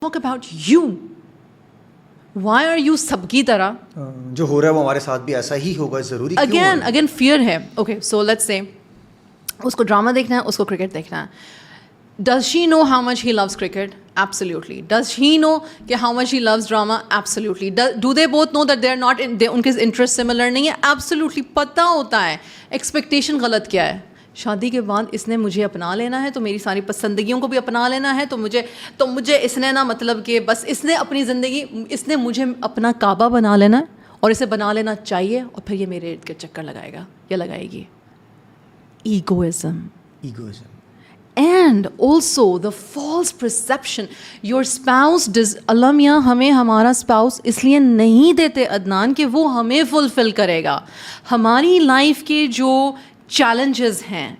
talk about you. Why are you سب کی طرح جو ہو رہا ہے وہ ہمارے ساتھ بھی ایسا ہی ہوگا ضروری کیوں ہے؟ again fear ہے. Okay, so let's say اس کو ڈرامہ دیکھنا ہے, اس کو کرکٹ دیکھنا ہے. Does she know how much he loves cricket? Absolutely. Does he know کہ how much he loves drama? Absolutely. Do they both know that they're not ان کے interest similar نہیں ہے؟ Absolutely. پتہ ہوتا ہے ایکسپیکٹیشن غلط کیا ہے. شادی کے بعد اس نے مجھے اپنا لینا ہے تو میری ساری پسندگیوں کو بھی اپنا لینا ہے, تو مجھے اس نے نا مطلب کہ بس اس نے اپنی زندگی, اس نے مجھے اپنا کعبہ بنا لینا ہے اور اسے بنا لینا چاہیے, اور پھر یہ میرے ارد گرد چکر لگائے گا یا لگائے گی. ایگوئزم. And also the false perception. Your spouse does, اللہ میاں ہمیں ہمارا اسپاؤس اس لیے نہیں دیتے عدنان کہ وہ ہمیں فلفل کرے گا. ہماری لائف کے جو چیلنجز ہیں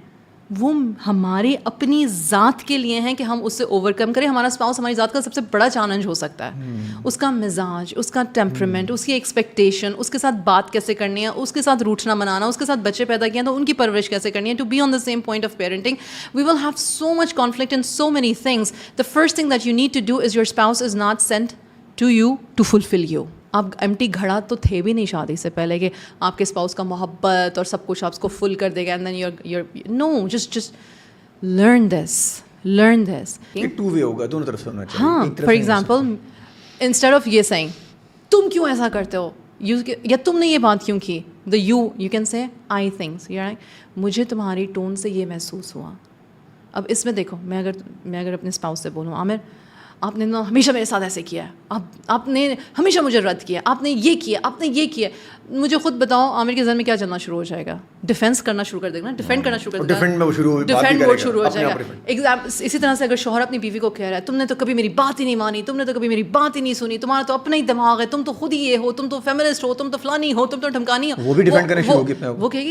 وہ ہمارے اپنی ذات کے لیے ہیں کہ ہم اس سے اوور کم کریں. ہمارا اسپاؤس ہماری ذات کا سب سے بڑا چیلنج ہو سکتا ہے. اس کا مزاج, اس کا ٹیمپرمنٹ, اس کی ایکسپیکٹیشن, اس کے ساتھ بات کیسے کرنی ہے, اس کے ساتھ روٹھنا منانا, اس کے ساتھ بچے پیدا کیے ہیں تو ان کی پرورش کیسے کرنی ہے. To be on the same point of parenting we will have so much conflict in so many things. The first thing that you need to do is your spouse is not sent to you to fulfil you. آپ empty گھڑا تو تھے بھی نہیں شادی سے پہلے کہ آپ کے اسپاؤس کا محبت اور سب کچھ آپ اس کو فل کر دے گا. And then your know, just learn this. ایک ٹو وے ہوگا, دونوں طرف سے ہونا چاہیے. ہاں, فار ایگزامپل انسٹیڈ آف یہ سینگ تم کیوں ایسا کرتے ہو یا تم نے یہ بات کیوں کی, دا you can say I thinks مجھے تمہاری ٹون سے یہ محسوس ہوا. اب اس میں دیکھو, میں اگر اپنے اسپاؤس سے بولوں عامر آپ نے ہمیشہ میرے ساتھ ایسے کیا ہے, آپ نے ہمیشہ مجھے رد کیا, آپ نے یہ کیا, آپ نے یہ کیا, مجھے خود بتاؤ عامر کے ذہن میں کیا چلنا شروع ہو جائے گا؟ ڈیفینس کرنا شروع کر دے گا, ڈیفینڈ کرنا شروع کر دے گا, ڈیفینڈ موڈ شروع ہو جائے گا. اسی طرح سے اگر شوہر اپنی بیوی کو کہہ رہا ہے تم نے تو کبھی میری بات ہی نہیں مانی, تم نے تو کبھی میری بات ہی نہیں سنی, تمہارا تو اپنا ہی دماغ ہے, تم تو خود ہی یہ ہو, تم تو فیمنسٹ ہو, تم تو فلانی ہو, تم تو ڈھمکانی ہو, وہ بھی ڈیفینڈ کرنا شروع ہوگی. وہ کہے گی